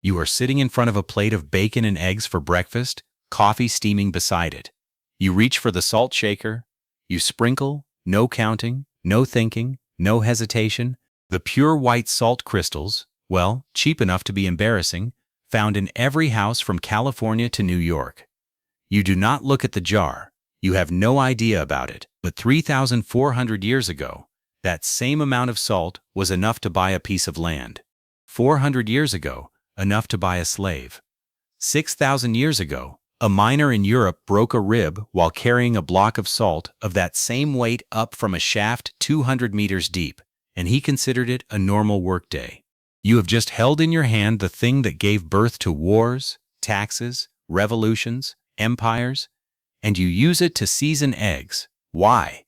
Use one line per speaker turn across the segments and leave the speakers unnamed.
You are sitting in front of a plate of bacon and eggs for breakfast, coffee steaming beside it. You reach for the salt shaker. You sprinkle, no counting, no thinking, no hesitation. The pure white salt crystals, well, cheap enough to be embarrassing, found in every house from California to New York. You do not look at the jar. You have no idea about it. But 3,400 years ago, that same amount of salt was enough to buy a piece of land. 400 years ago, enough to buy a slave. 6,000 years ago, a miner in Europe broke a rib while carrying a block of salt of that same weight up from a shaft 200 meters deep, and he considered it a normal workday. You have just held in your hand the thing that gave birth to wars, taxes, revolutions, empires, and you use it to season eggs. Why?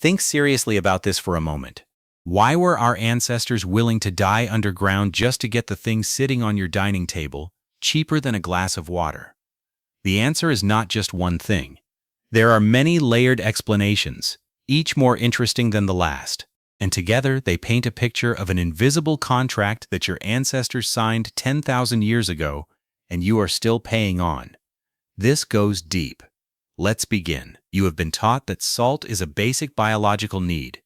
Think seriously about this for a moment. Why were our ancestors willing to die underground just to get the thing sitting on your dining table cheaper than a glass of water? The answer is not just one thing. There are many layered explanations, each more interesting than the last, and together they paint a picture of an invisible contract that your ancestors signed 10,000 years ago and you are still paying on. This goes deep. Let's begin. You have been taught that salt is a basic biological need.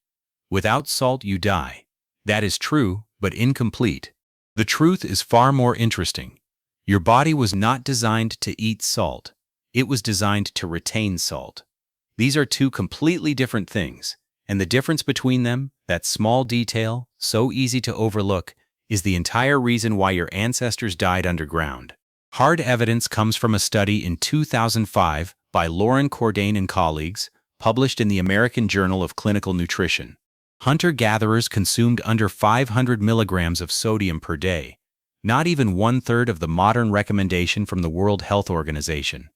Without salt, you die. That is true, but incomplete. The truth is far more interesting. Your body was not designed to eat salt. It was designed to retain salt. These are two completely different things, and the difference between them, that small detail, so easy to overlook, is the entire reason why your ancestors died underground. Hard evidence comes from a study in 2005 by Lauren Cordain and colleagues, published in the American Journal of Clinical Nutrition. Hunter-gatherers consumed under 500 milligrams of sodium per day, not even one-third of the modern recommendation from the World Health Organization.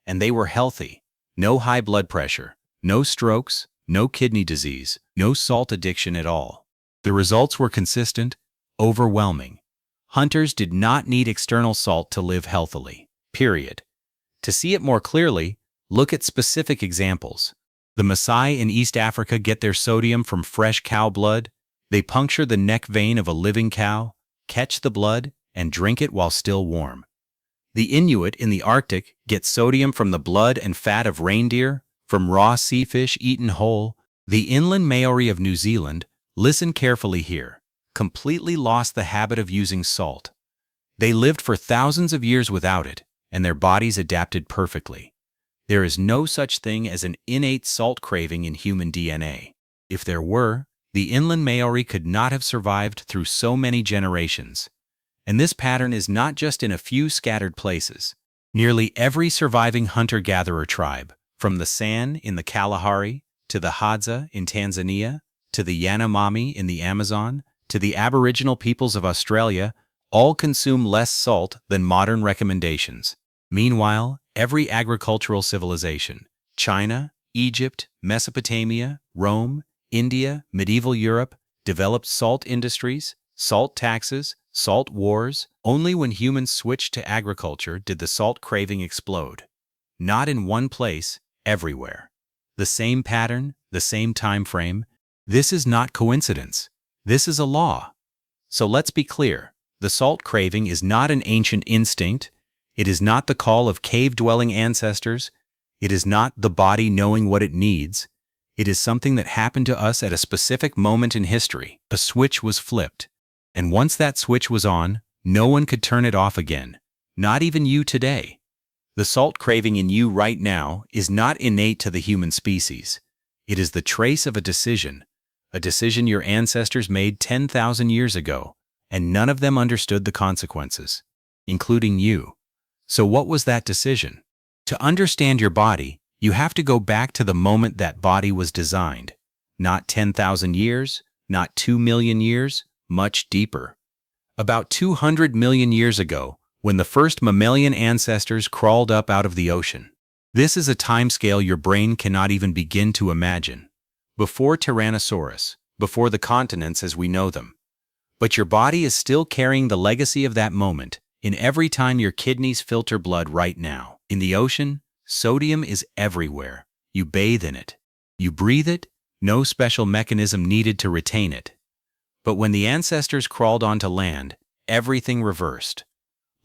And they were healthy. No high blood pressure, no strokes, no kidney disease, no salt addiction at all. The results were consistent, overwhelming. Hunters did not need external salt to live healthily, period. To see it more clearly, look at specific examples. The Maasai in East Africa get their sodium from fresh cow blood. They puncture the neck vein of a living cow, catch the blood, and drink it while still warm. The Inuit in the Arctic get sodium from the blood and fat of reindeer, from raw sea fish eaten whole. The inland Maori of New Zealand, listen carefully here, completely lost the habit of using salt. They lived for thousands of years without it, and their bodies adapted perfectly. There is no such thing as an innate salt craving in human DNA. If there were, the inland Maori could not have survived through so many generations. And this pattern is not just in a few scattered places. Nearly every surviving hunter-gatherer tribe, from the San in the Kalahari, to the Hadza in Tanzania, to the Yanomami in the Amazon, to the Aboriginal peoples of Australia, all consume less salt than modern recommendations. Meanwhile, every agricultural civilization, China, Egypt, Mesopotamia, Rome, India, medieval Europe, developed salt industries, salt taxes, salt wars. Only when humans switched to agriculture did the salt craving explode. Not in one place, everywhere. The same pattern, the same time frame. This is not coincidence. This is a law. So let's be clear. The salt craving is not an ancient instinct. It is not the call of cave-dwelling ancestors. It is not the body knowing what it needs. It is something that happened to us at a specific moment in history. A switch was flipped. And once that switch was on, no one could turn it off again. Not even you today. The salt craving in you right now is not innate to the human species. It is the trace of a decision your ancestors made 10,000 years ago, and none of them understood the consequences, including you. So what was that decision? To understand your body, you have to go back to the moment that body was designed. Not 10,000 years, not 2 million years, much deeper. About 200 million years ago, when the first mammalian ancestors crawled up out of the ocean. This is a timescale your brain cannot even begin to imagine. Before Tyrannosaurus, before the continents as we know them. But your body is still carrying the legacy of that moment in every time your kidneys filter blood right now. In the ocean, sodium is everywhere. You bathe in it. You breathe it, no special mechanism needed to retain it. But when the ancestors crawled onto land, everything reversed.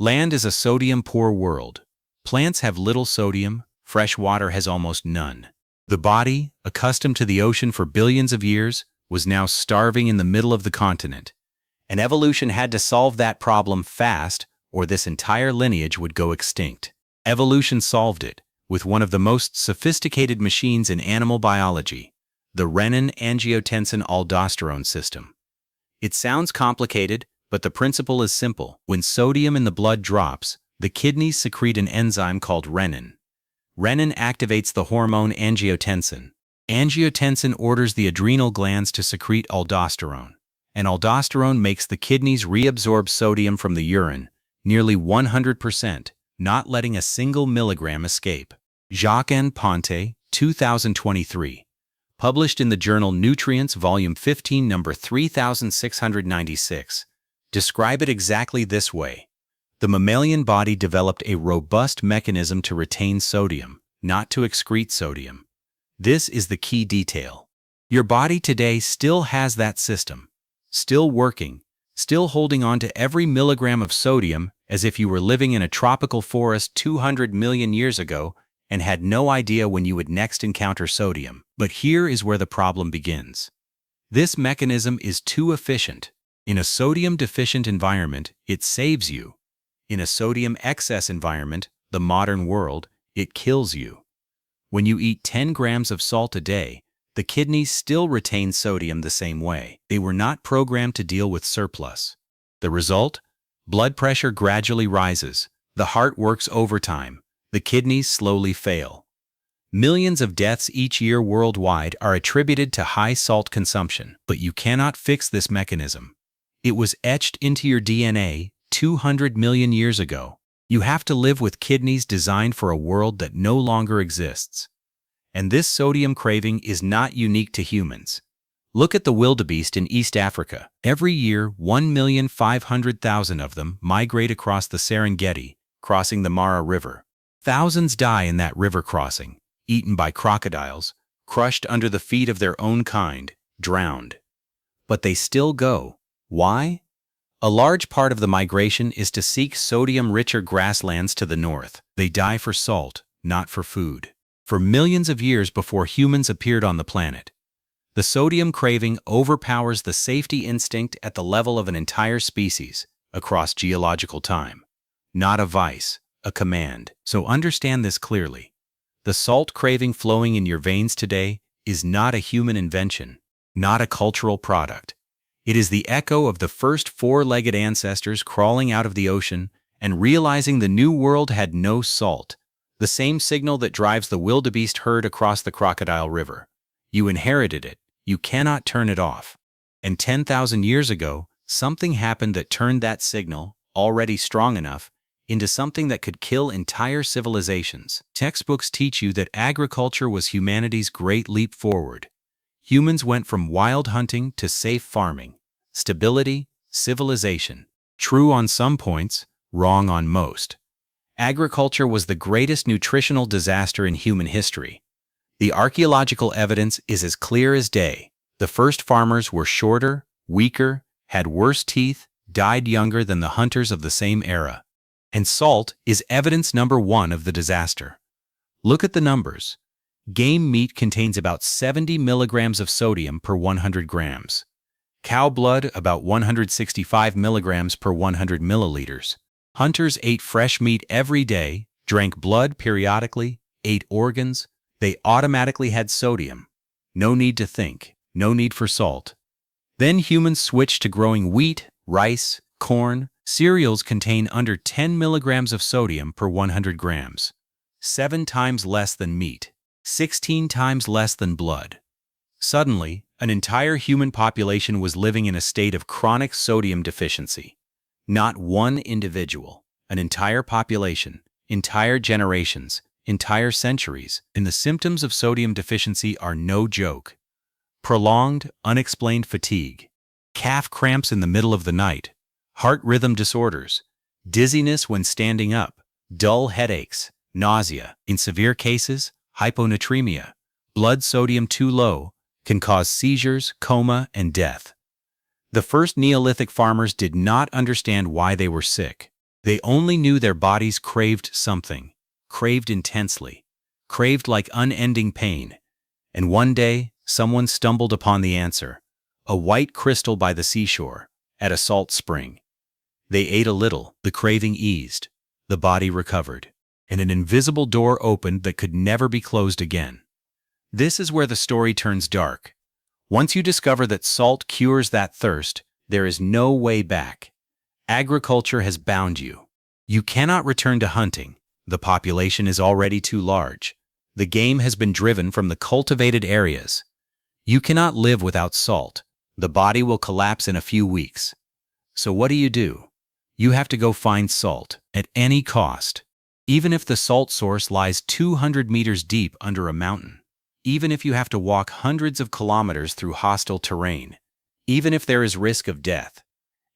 Land is a sodium-poor world. Plants have little sodium, fresh water has almost none. The body, accustomed to the ocean for billions of years, was now starving in the middle of the continent. And evolution had to solve that problem fast, or this entire lineage would go extinct. Evolution solved it, with one of the most sophisticated machines in animal biology, the renin-angiotensin-aldosterone system. It sounds complicated, but the principle is simple. When sodium in the blood drops, the kidneys secrete an enzyme called renin. Renin activates the hormone angiotensin. Angiotensin orders the adrenal glands to secrete aldosterone, and aldosterone makes the kidneys reabsorb sodium from the urine, nearly 100%, not letting a single milligram escape. Jacques N. Ponte, 2023. Published in the journal Nutrients, Volume 15, number 3696. Describe it exactly this way. The mammalian body developed a robust mechanism to retain sodium, not to excrete sodium. This is the key detail. Your body today still has that system, still working, still holding on to every milligram of sodium as if you were living in a tropical forest 200 million years ago and had no idea when you would next encounter sodium. But here is where the problem begins. This mechanism is too efficient. In a sodium-deficient environment, it saves you. In a sodium-excess environment, the modern world, it kills you. When you eat 10 grams of salt a day, the kidneys still retain sodium the same way. They were not programmed to deal with surplus. The result? Blood pressure gradually rises. The heart works overtime. The kidneys slowly fail. Millions of deaths each year worldwide are attributed to high salt consumption. But you cannot fix this mechanism. It was etched into your DNA 200 million years ago. You have to live with kidneys designed for a world that no longer exists. And this sodium craving is not unique to humans. Look at the wildebeest in East Africa. Every year, 1,500,000 of them migrate across the Serengeti, crossing the Mara River. Thousands die in that river crossing, eaten by crocodiles, crushed under the feet of their own kind, drowned. But they still go. Why? A large part of the migration is to seek sodium-richer grasslands to the north. They die for salt, not for food. For millions of years before humans appeared on the planet, the sodium craving overpowers the safety instinct at the level of an entire species across geological time. Not a vice, a command. So understand this clearly. The salt craving flowing in your veins today is not a human invention, not a cultural product. It is the echo of the first four-legged ancestors crawling out of the ocean and realizing the new world had no salt, the same signal that drives the wildebeest herd across the Crocodile River. You inherited it. You cannot turn it off. And 10,000 years ago, something happened that turned that signal, already strong enough, into something that could kill entire civilizations. Textbooks teach you that agriculture was humanity's great leap forward. Humans went from wild hunting to safe farming, stability, civilization. True on some points, wrong on most. Agriculture was the greatest nutritional disaster in human history. The archaeological evidence is as clear as day. The first farmers were shorter, weaker, had worse teeth, died younger than the hunters of the same era. And salt is evidence number one of the disaster. Look at the numbers. Game meat contains about 70 milligrams of sodium per 100 grams. Cow blood about 165 milligrams per 100 milliliters. Hunters ate fresh meat every day, drank blood periodically, ate organs. They automatically had sodium. No need to think, no need for salt. Then humans switched to growing wheat, rice, corn. Cereals contain under 10 milligrams of sodium per 100 grams. 7 times less than meat. 16 times less than blood. Suddenly, an entire human population was living in a state of chronic sodium deficiency. Not one individual, an entire population, entire generations, entire centuries, and the symptoms of sodium deficiency are no joke. Prolonged, unexplained fatigue, calf cramps in the middle of the night, heart rhythm disorders, dizziness when standing up, dull headaches, nausea. In severe cases, hyponatremia, blood sodium too low, can cause seizures, coma, and death. The first Neolithic farmers did not understand why they were sick. They only knew their bodies craved something, craved intensely, craved like unending pain. And one day, someone stumbled upon the answer, a white crystal by the seashore, at a salt spring. They ate a little, the craving eased, the body recovered, and an invisible door opened that could never be closed again. This is where the story turns dark. Once you discover that salt cures that thirst, there is no way back. Agriculture has bound you. You cannot return to hunting. The population is already too large. The game has been driven from the cultivated areas. You cannot live without salt. The body will collapse in a few weeks. So what do? You have to go find salt, at any cost. Even if the salt source lies 200 meters deep under a mountain. Even if you have to walk hundreds of kilometers through hostile terrain. Even if there is risk of death.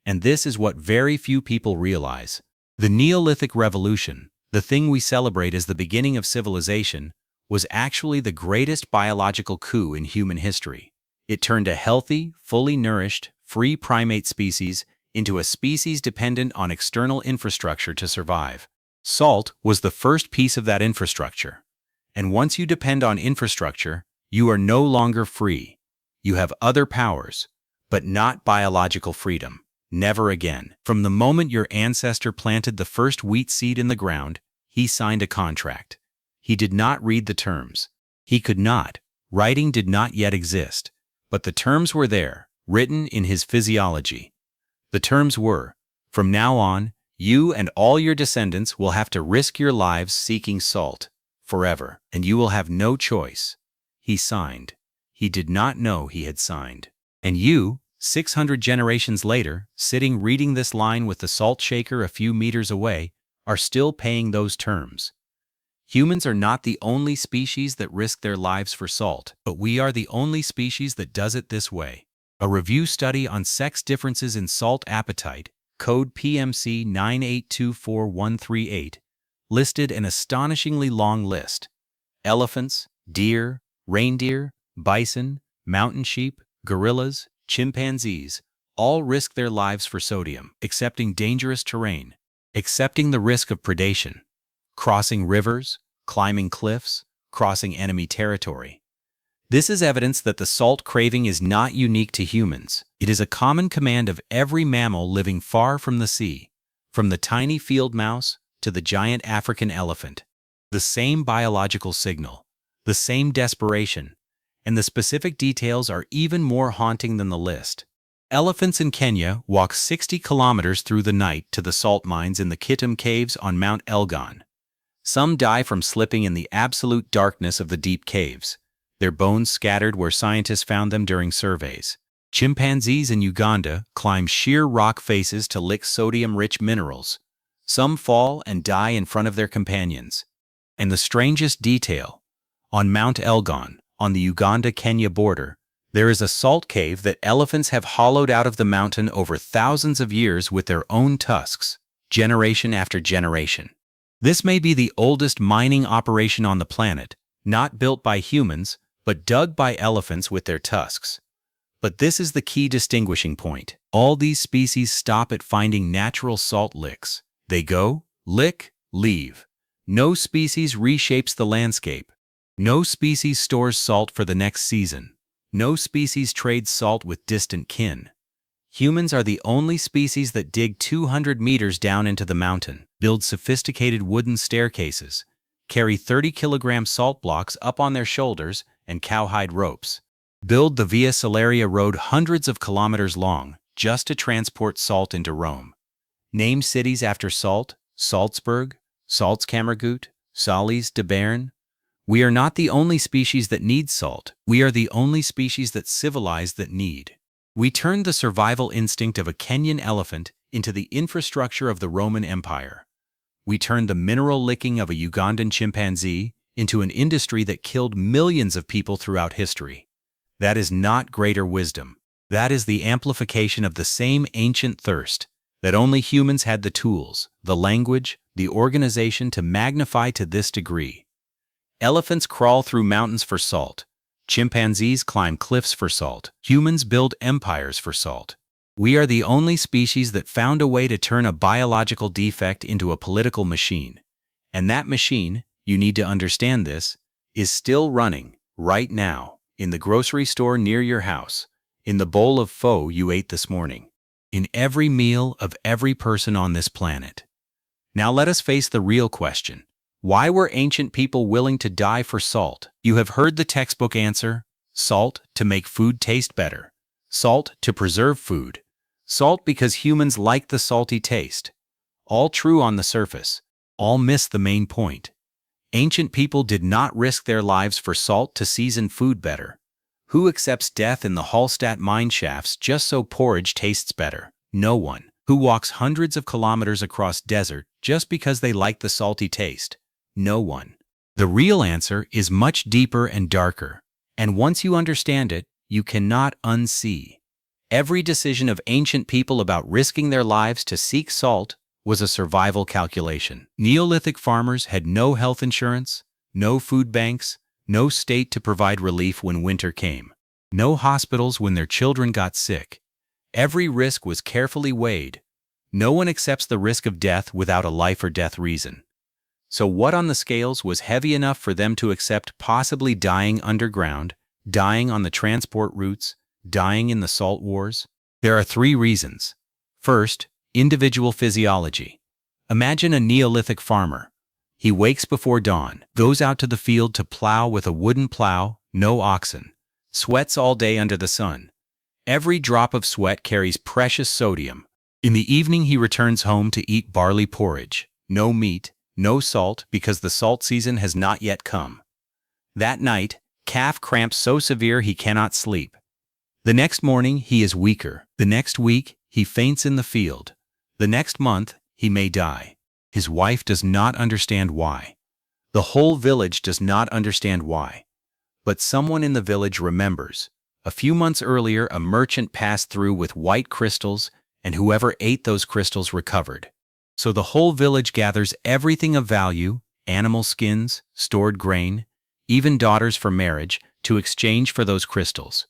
And this is what very few people realize. The Neolithic Revolution, the thing we celebrate as the beginning of civilization, was actually the greatest biological coup in human history. It turned a healthy, fully nourished, free primate species into a species dependent on external infrastructure to survive. Salt was the first piece of that infrastructure. And once you depend on infrastructure, you are no longer free. You have other powers, but not biological freedom. Never again. From the moment your ancestor planted the first wheat seed in the ground, he signed a contract. He did not read the terms. He could not. Writing did not yet exist. But the terms were there, written in his physiology. The terms were, from now on, you and all your descendants will have to risk your lives seeking salt, forever, and you will have no choice. He signed. He did not know he had signed. And you, 600 generations later, sitting reading this line with the salt shaker a few meters away, are still paying those terms. Humans are not the only species that risk their lives for salt, but we are the only species that does it this way. A review study on sex differences in salt appetite, code PMC 9824138, listed an astonishingly long list. Elephants, deer, reindeer, bison, mountain sheep, gorillas, chimpanzees, all risk their lives for sodium, accepting dangerous terrain, accepting the risk of predation, crossing rivers, climbing cliffs, crossing enemy territory. This is evidence that the salt craving is not unique to humans. It is a common command of every mammal living far from the sea, from the tiny field mouse to the giant African elephant. The same biological signal, the same desperation, and the specific details are even more haunting than the list. Elephants in Kenya walk 60 kilometers through the night to the salt mines in the Kitum Caves on Mount Elgon. Some die from slipping in the absolute darkness of the deep caves, their bones scattered where scientists found them during surveys. Chimpanzees in Uganda climb sheer rock faces to lick sodium-rich minerals. Some fall and die in front of their companions. And the strangest detail, on Mount Elgon, on the Uganda-Kenya border, there is a salt cave that elephants have hollowed out of the mountain over thousands of years with their own tusks, generation after generation. This may be the oldest mining operation on the planet, not built by humans, but dug by elephants with their tusks. But this is the key distinguishing point. All these species stop at finding natural salt licks. They go, lick, leave. No species reshapes the landscape. No species stores salt for the next season. No species trades salt with distant kin. Humans are the only species that dig 200 meters down into the mountain, build sophisticated wooden staircases, carry 30-kilogram salt blocks up on their shoulders and cowhide ropes, build the Via Salaria road hundreds of kilometers long just to transport salt into Rome. Name cities after salt: Salzburg, Salzkammergut, Salis de Bern. We are not the only species that needs salt. We are the only species that civilize that need. We turned the survival instinct of a Kenyan elephant into the infrastructure of the Roman Empire. We turned the mineral licking of a Ugandan chimpanzee into an industry that killed millions of people throughout history. That is not greater wisdom. That is the amplification of the same ancient thirst that only humans had the tools, the language, the organization to magnify to this degree. Elephants crawl through mountains for salt. Chimpanzees climb cliffs for salt. Humans build empires for salt. We are the only species that found a way to turn a biological defect into a political machine. And that machine, you need to understand this, is still running, right now, in the grocery store near your house, in the bowl of pho you ate this morning, in every meal of every person on this planet. Now let us face the real question. Why were ancient people willing to die for salt? You have heard the textbook answer: salt to make food taste better, salt to preserve food, salt because humans like the salty taste. All true on the surface, all miss the main point. Ancient people did not risk their lives for salt to season food better. Who accepts death in the Hallstatt mine shafts just so porridge tastes better? No one. Who walks hundreds of kilometers across desert just because they like the salty taste? No one. The real answer is much deeper and darker, and once you understand it, you cannot unsee. Every decision of ancient people about risking their lives to seek salt was a survival calculation. Neolithic farmers had no health insurance, no food banks, no state to provide relief when winter came, no hospitals when their children got sick. Every risk was carefully weighed. No one accepts the risk of death without a life or death reason. So what on the scales was heavy enough for them to accept possibly dying underground, dying on the transport routes, dying in the salt wars? There are 3 reasons. First, individual physiology. Imagine a Neolithic farmer. He wakes before dawn, goes out to the field to plow with a wooden plow, no oxen, sweats all day under the sun. Every drop of sweat carries precious sodium. In the evening he returns home to eat barley porridge, no meat, no salt because the salt season has not yet come. That night, calf cramps so severe he cannot sleep. The next morning he is weaker. The next week he faints in the field. The next month he may die. His wife does not understand why. The whole village does not understand why. But someone in the village remembers. A few months earlier a merchant passed through with white crystals, and whoever ate those crystals recovered. So the whole village gathers everything of value, animal skins, stored grain, even daughters for marriage, to exchange for those crystals.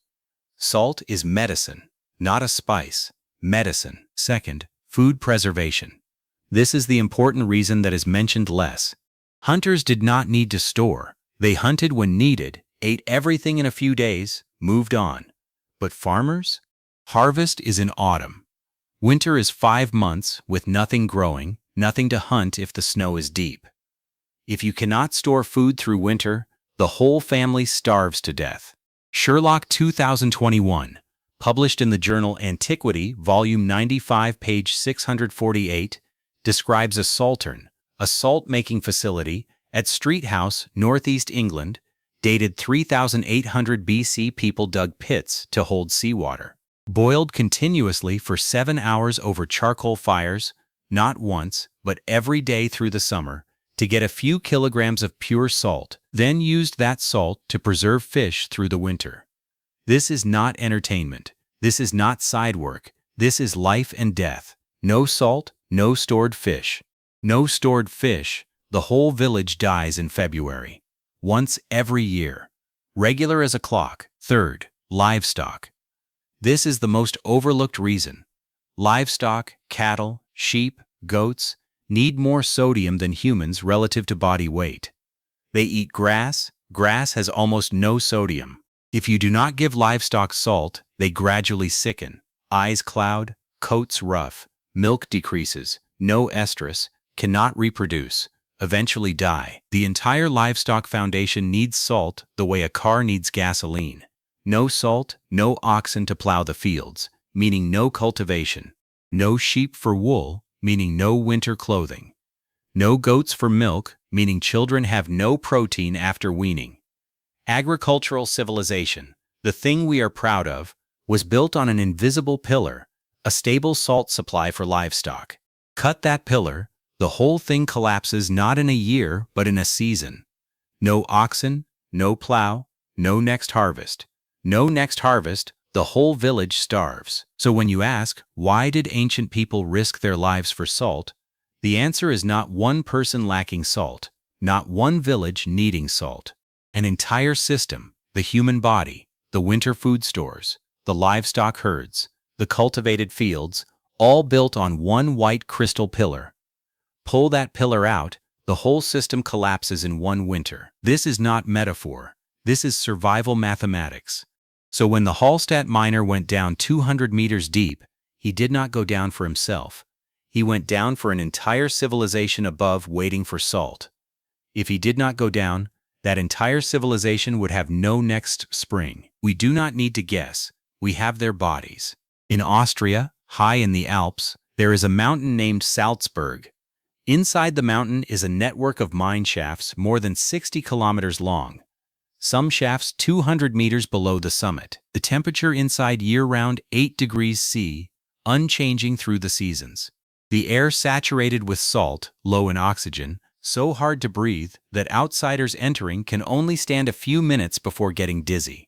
Salt is medicine, not a spice. Medicine. Second, food preservation. This is the important reason that is mentioned less. Hunters did not need to store. They hunted when needed, ate everything in a few days, moved on. But farmers? Harvest is in autumn. Winter is 5 months with nothing growing, nothing to hunt if the snow is deep. If you cannot store food through winter, the whole family starves to death. Sherlock 2021, published in the journal Antiquity, volume 95, page 648, describes a saltern, a salt-making facility, at Street House, northeast England, dated 3800 BC. People dug pits to hold seawater, boiled continuously for 7 hours over charcoal fires, not once, but every day through the summer, to get a few kilograms of pure salt, then used that salt to preserve fish through the winter. This is not entertainment. This is not side work. This is life and death. No salt, no stored fish. No stored fish, the whole village dies in February. Once every year. Regular as a clock. Third, livestock. This is the most overlooked reason. Livestock, cattle, sheep, goats, need more sodium than humans relative to body weight. They eat grass. Grass has almost no sodium. If you do not give livestock salt, they gradually sicken. Eyes cloud, coats rough, milk decreases, no estrus, cannot reproduce, eventually die. The entire livestock foundation needs salt the way a car needs gasoline. No salt, no oxen to plow the fields, meaning no cultivation. No sheep for wool, meaning no winter clothing. No goats for milk, meaning children have no protein after weaning. Agricultural civilization, the thing we are proud of, was built on an invisible pillar, a stable salt supply for livestock. Cut that pillar, the whole thing collapses not in a year but in a season. No oxen, no plow, no next harvest. No next harvest, the whole village starves. So when you ask, why did ancient people risk their lives for salt? The answer is not one person lacking salt, not one village needing salt. An entire system, the human body, the winter food stores, the livestock herds, the cultivated fields, all built on one white crystal pillar. Pull that pillar out, the whole system collapses in one winter. This is not metaphor. This is survival mathematics. So when the Hallstatt miner went down 200 meters deep, he did not go down for himself. He went down for an entire civilization above waiting for salt. If he did not go down, that entire civilization would have no next spring. We do not need to guess. We have their bodies. In Austria, high in the Alps, there is a mountain named Salzburg. Inside the mountain is a network of mine shafts more than 60 kilometers long. Some shafts 200 meters below the summit. The temperature inside year-round 8 degrees C, unchanging through the seasons. The air saturated with salt, low in oxygen, so hard to breathe that outsiders entering can only stand a few minutes before getting dizzy.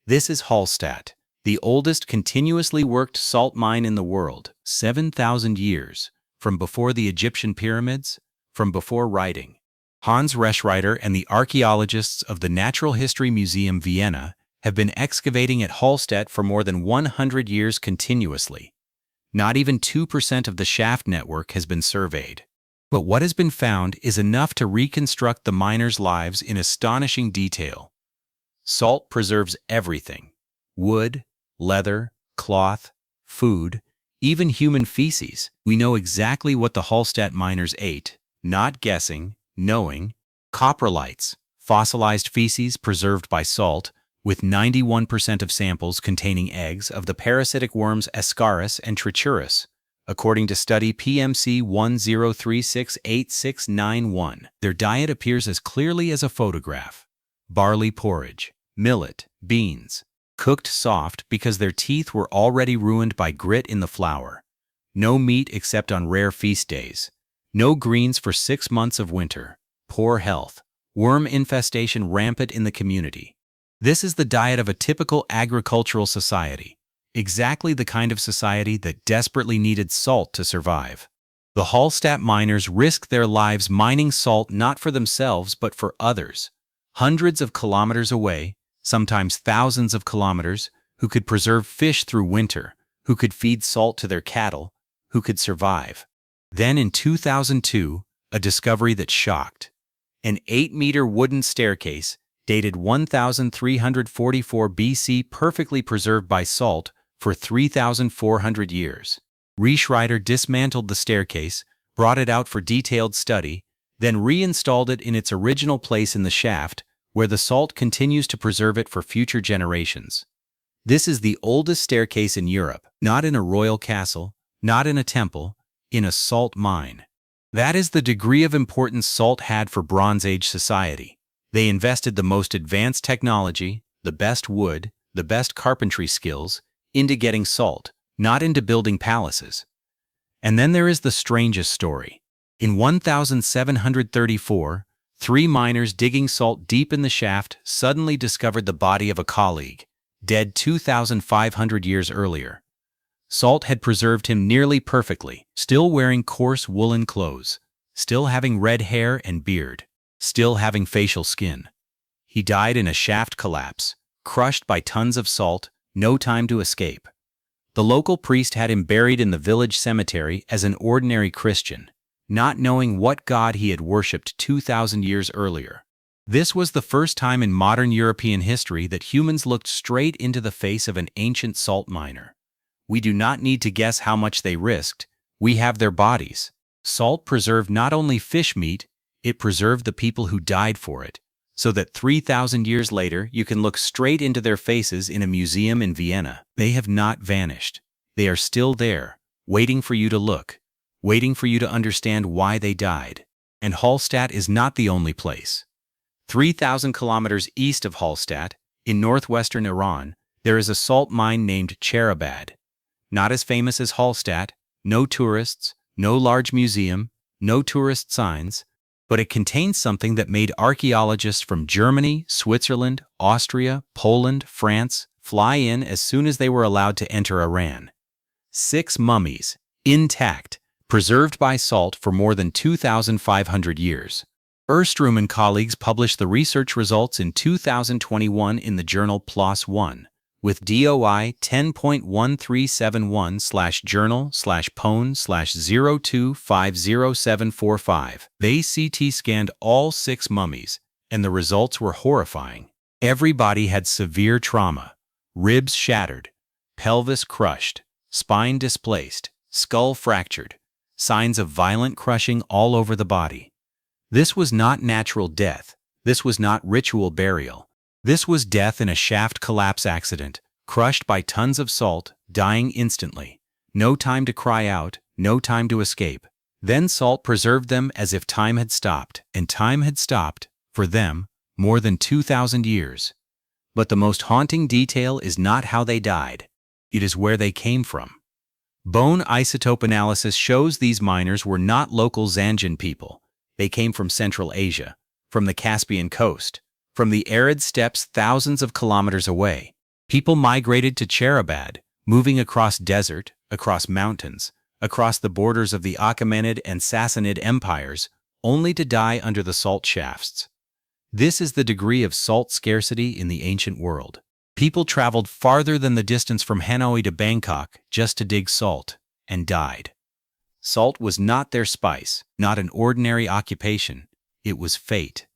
This is Hallstatt, the oldest continuously worked salt mine in the world, 7,000 years, from before the Egyptian pyramids, from before writing. Hans Reschreiter and the archaeologists of the Natural History Museum Vienna have been excavating at Hallstatt for more than 100 years continuously. Not even 2% of the shaft network has been surveyed. But what has been found is enough to reconstruct the miners' lives in astonishing detail. Salt preserves everything: wood, leather, cloth, food, even human feces. We know exactly what the Hallstatt miners ate, not guessing, knowing. Coprolites, fossilized feces preserved by salt, with 91% of samples containing eggs of the parasitic worms Ascaris and Trichuris, according to study PMC 10368691. Their diet appears as clearly as a photograph. Barley porridge, millet, beans, cooked soft because their teeth were already ruined by grit in the flour. No meat except on rare feast days. No greens for 6 months of winter. Poor health. Worm infestation rampant in the community. This is the diet of a typical agricultural society. Exactly the kind of society that desperately needed salt to survive. The Hallstatt miners risked their lives mining salt not for themselves but for others. Hundreds of kilometers away, sometimes thousands of kilometers, who could preserve fish through winter, who could feed salt to their cattle, who could survive. Then in 2002, a discovery that shocked. An 8-meter wooden staircase, dated 1344 BC, perfectly preserved by salt for 3,400 years. Reschreiter dismantled the staircase, brought it out for detailed study, then reinstalled it in its original place in the shaft, where the salt continues to preserve it for future generations. This is the oldest staircase in Europe, not in a royal castle, not in a temple, in a salt mine. That is the degree of importance salt had for Bronze Age society. They invested the most advanced technology, the best wood, the best carpentry skills, into getting salt, not into building palaces. And then there is the strangest story. In 1734, 3 miners digging salt deep in the shaft suddenly discovered the body of a colleague, dead 2,500 years earlier. Salt had preserved him nearly perfectly, still wearing coarse woolen clothes, still having red hair and beard, still having facial skin. He died in a shaft collapse, crushed by tons of salt, no time to escape. The local priest had him buried in the village cemetery as an ordinary Christian, not knowing what God he had worshipped 2,000 years earlier. This was the first time in modern European history that humans looked straight into the face of an ancient salt miner. We do not need to guess how much they risked. We have their bodies. Salt preserved not only fish meat, it preserved the people who died for it, so that 3,000 years later you can look straight into their faces in a museum in Vienna. They have not vanished. They are still there, waiting for you to look, waiting for you to understand why they died. And Hallstatt is not the only place. 3,000 kilometers east of Hallstatt, in northwestern Iran, there is a salt mine named Chehrabad. Not as famous as Hallstatt, no tourists, no large museum, no tourist signs, but it contains something that made archaeologists from Germany, Switzerland, Austria, Poland, France fly in as soon as they were allowed to enter Iran. 6 mummies, intact, preserved by salt for more than 2,500 years. Erstrom and colleagues published the research results in 2021 in the journal PLOS ONE, with DOI 10.1371/journal/pone/02507545. They CT scanned all 6 mummies, and the results were horrifying. Every body had severe trauma: ribs shattered, pelvis crushed, spine displaced, skull fractured, signs of violent crushing all over the body. This was not natural death. This was not ritual burial. This was death in a shaft collapse accident, crushed by tons of salt, dying instantly. No time to cry out, no time to escape. Then salt preserved them as if time had stopped, and time had stopped, for them, more than 2,000 years. But the most haunting detail is not how they died. It is where they came from. Bone isotope analysis shows these miners were not local Zanjan people. They came from Central Asia, from the Caspian coast, from the arid steppes thousands of kilometers away. People migrated to Chehrabad, moving across desert, across mountains, across the borders of the Achaemenid and Sassanid empires, only to die under the salt shafts. This is the degree of salt scarcity in the ancient world. People traveled farther than the distance from Hanoi to Bangkok just to dig salt, and died. Salt was not their spice, not an ordinary occupation. It was fate.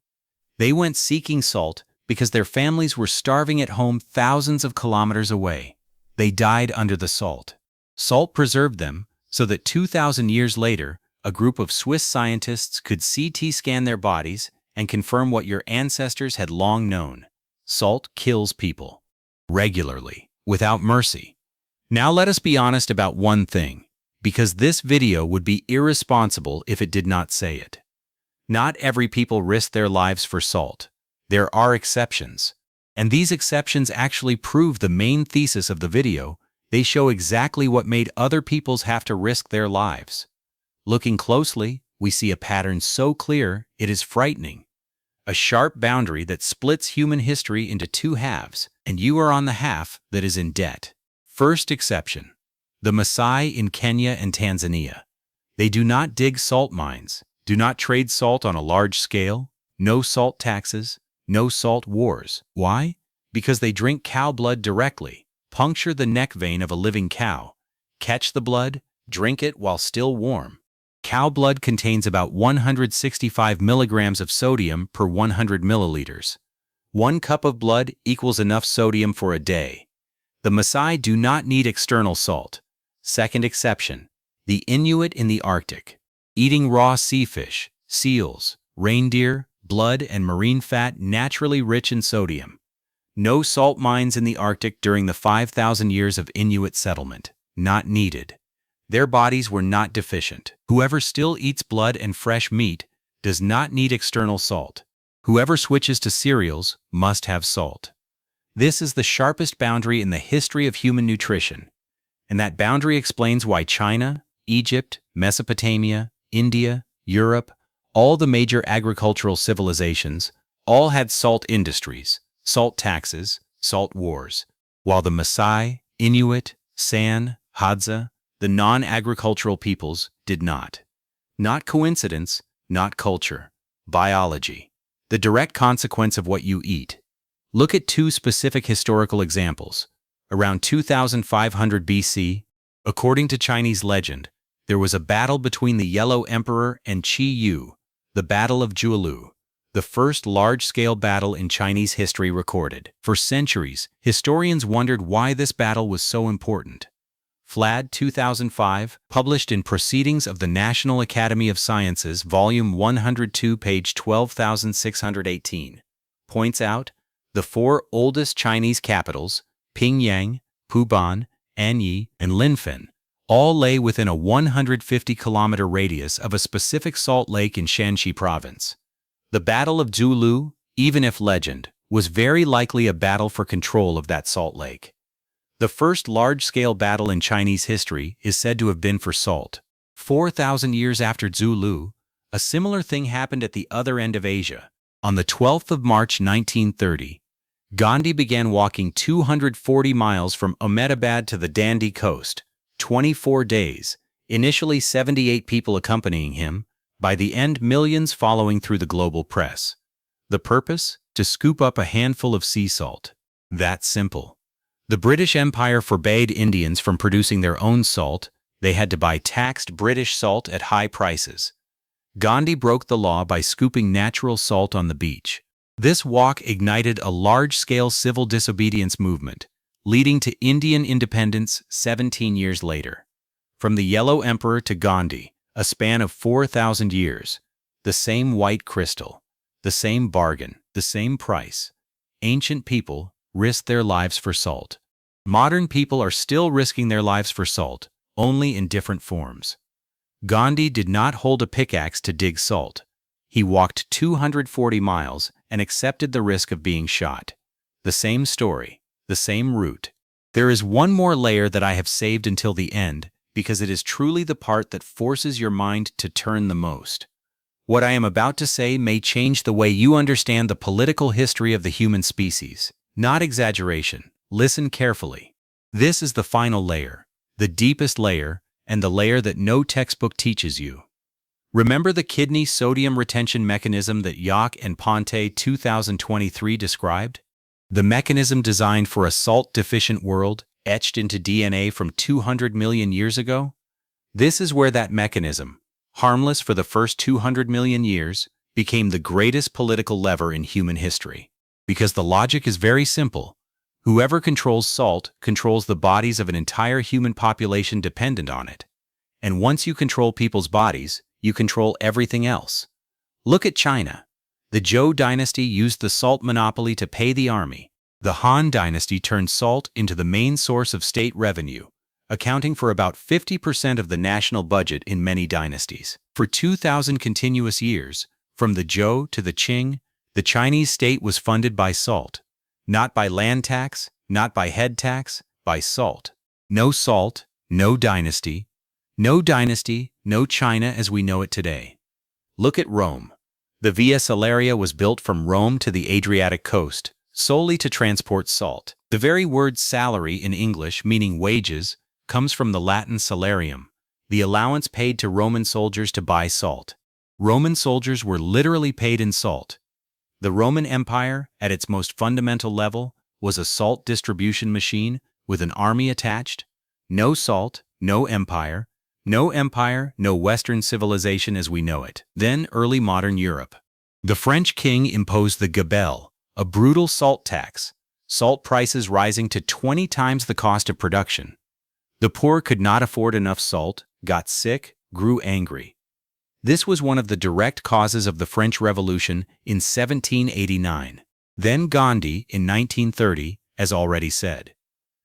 They went seeking salt because their families were starving at home thousands of kilometers away. They died under the salt. Salt preserved them so that 2,000 years later, a group of Swiss scientists could CT scan their bodies and confirm what your ancestors had long known. Salt kills people. Regularly, without mercy. Now let us be honest about one thing, because this video would be irresponsible if it did not say it. Not every people risk their lives for salt. There are exceptions. And these exceptions actually prove the main thesis of the video. They show exactly what made other peoples have to risk their lives. Looking closely, we see a pattern so clear it is frightening. A sharp boundary that splits human history into 2 halves, and you are on the half that is in debt. First exception: the Maasai in Kenya and Tanzania. They do not dig salt mines, do not trade salt on a large scale, no salt taxes, no salt wars. Why? Because they drink cow blood directly, puncture the neck vein of a living cow, catch the blood, drink it while still warm. Cow blood contains about 165 milligrams of sodium per 100 milliliters. 1 cup of blood equals enough sodium for a day. The Maasai do not need external salt. Second exception: the Inuit in the Arctic. Eating raw sea fish, seals, reindeer, blood, and marine fat naturally rich in sodium. No salt mines in the Arctic during the 5,000 years of Inuit settlement. Not needed. Their bodies were not deficient. Whoever still eats blood and fresh meat does not need external salt. Whoever switches to cereals must have salt. This is the sharpest boundary in the history of human nutrition. And that boundary explains why China, Egypt, Mesopotamia, India, Europe, all the major agricultural civilizations, all had salt industries, salt taxes, salt wars, while the Maasai, Inuit, San, Hadza, the non-agricultural peoples, did not. Not coincidence, not culture. Biology. The direct consequence of what you eat. Look at 2 specific historical examples. Around 2500 BC, according to Chinese legend, there was a battle between the Yellow Emperor and Qi Yu, the Battle of Jiulu, the first large-scale battle in Chinese history recorded. For centuries, historians wondered why this battle was so important. Flad 2005, published in Proceedings of the National Academy of Sciences, Volume 102, page 12618, points out, the 4 oldest Chinese capitals, Pingyang, Puban, Anyi, and Linfen, all lay within a 150-kilometer radius of a specific salt lake in Shanxi province. The Battle of Jiulu, even if legend, was very likely a battle for control of that salt lake. The first large-scale battle in Chinese history is said to have been for salt. 4,000 years after Jiulu, a similar thing happened at the other end of Asia. On the 12th of March 1930, Gandhi began walking 240 miles from Ahmedabad to the Dandi coast, 24 days, initially 78 people accompanying him, by the end millions following through the global press. The purpose? To scoop up a handful of sea salt. That simple. The British Empire forbade Indians from producing their own salt. They had to buy taxed British salt at high prices. Gandhi broke the law by scooping natural salt on the beach. This walk ignited a large-scale civil disobedience movement, leading to Indian independence 17 years later. From the Yellow Emperor to Gandhi, a span of 4,000 years, the same white crystal, the same bargain, the same price. Ancient people risked their lives for salt. Modern people are still risking their lives for salt, only in different forms. Gandhi did not hold a pickaxe to dig salt. He walked 240 miles and accepted the risk of being shot. The same story, the same route. There is one more layer that I have saved until the end, because it is truly the part that forces your mind to turn the most. What I am about to say may change the way you understand the political history of the human species. Not exaggeration. Listen carefully. This is the final layer, the deepest layer, and the layer that no textbook teaches you. Remember the kidney sodium retention mechanism that Yock and Ponte 2023 described? The mechanism designed for a salt-deficient world, etched into DNA from 200 million years ago? This is where that mechanism, harmless for the first 200 million years, became the greatest political lever in human history. Because the logic is very simple. Whoever controls salt controls the bodies of an entire human population dependent on it. And once you control people's bodies, you control everything else. Look at China. The Zhou dynasty used the salt monopoly to pay the army. The Han dynasty turned salt into the main source of state revenue, accounting for about 50% of the national budget in many dynasties. For 2,000 continuous years, from the Zhou to the Qing, the Chinese state was funded by salt. Not by land tax, not by head tax, by salt. No salt, no dynasty. No dynasty, no China as we know it today. Look at Rome. The Via Salaria was built from Rome to the Adriatic coast, solely to transport salt. The very word salary in English, meaning wages, comes from the Latin salarium, the allowance paid to Roman soldiers to buy salt. Roman soldiers were literally paid in salt. The Roman Empire, at its most fundamental level, was a salt distribution machine with an army attached. No salt, no empire. No empire, no Western civilization as we know it. Then early modern Europe. The French king imposed the gabelle, a brutal salt tax, salt prices rising to 20 times the cost of production. The poor could not afford enough salt, got sick, grew angry. This was one of the direct causes of the French Revolution in 1789. Then Gandhi in 1930, as already said.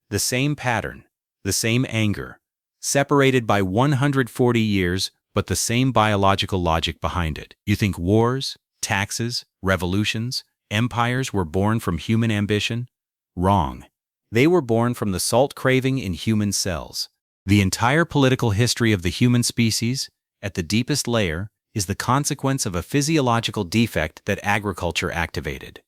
The same pattern, the same anger, separated by 140 years, but the same biological logic behind it. You think wars, taxes, revolutions, empires were born from human ambition? Wrong. They were born from the salt craving in human cells. The entire political history of the human species, at the deepest layer, is the consequence of a physiological defect that agriculture activated.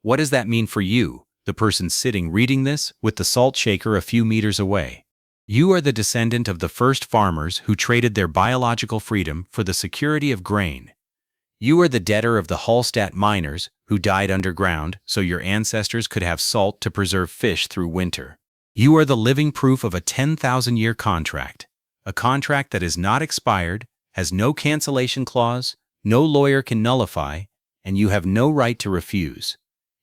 What does that mean for you, the person sitting reading this with the salt shaker a few meters away? You are the descendant of the first farmers who traded their biological freedom for the security of grain. You are the debtor of the Hallstatt miners who died underground so your ancestors could have salt to preserve fish through winter. You are the living proof of a 10,000-year contract, a contract that is not expired, has no cancellation clause, no lawyer can nullify, and you have no right to refuse.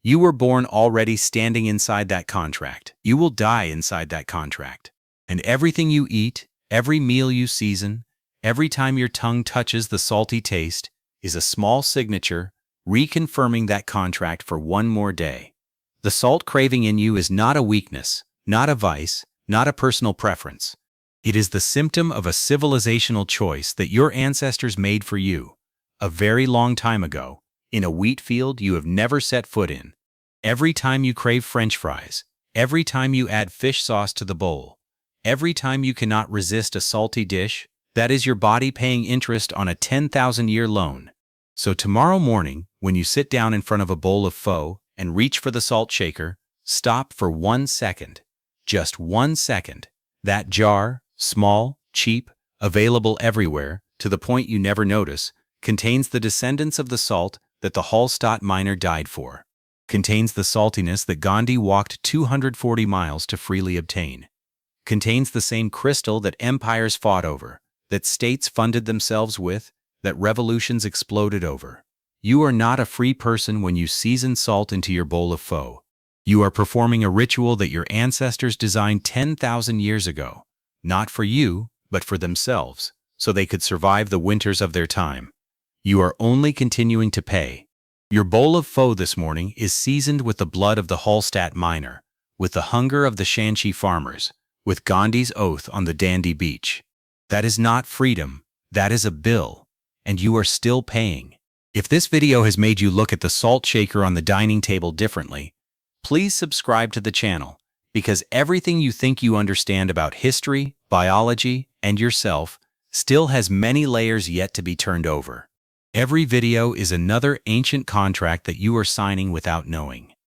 You were born already standing inside that contract. You will die inside that contract. And everything you eat, every meal you season, every time your tongue touches the salty taste, is a small signature reconfirming that contract for one more day. The salt craving in you is not a weakness, not a vice, not a personal preference. It is the symptom of a civilizational choice that your ancestors made for you, a very long time ago, in a wheat field you have never set foot in. Every time you crave French fries, every time you add fish sauce to the bowl, every time you cannot resist a salty dish, that is your body paying interest on a 10,000-year loan. So tomorrow morning, when you sit down in front of a bowl of pho and reach for the salt shaker, stop for 1 second. Just 1 second. That jar, small, cheap, available everywhere, to the point you never notice, contains the descendants of the salt that the Hallstatt miner died for. Contains the saltiness that Gandhi walked 240 miles to freely obtain. Contains the same crystal that empires fought over, that states funded themselves with, that revolutions exploded over. You are not a free person when you season salt into your bowl of pho. You are performing a ritual that your ancestors designed 10,000 years ago, not for you, but for themselves, so they could survive the winters of their time. You are only continuing to pay. Your bowl of pho this morning is seasoned with the blood of the Hallstatt miner, with the hunger of the Shanxi farmers, with Gandhi's oath on the Dandi beach. That is not freedom, that is a bill, and you are still paying. If this video has made you look at the salt shaker on the dining table differently, please subscribe to the channel, because everything you think you understand about history, biology, and yourself still has many layers yet to be turned over. Every video is another ancient contract that you are signing without knowing.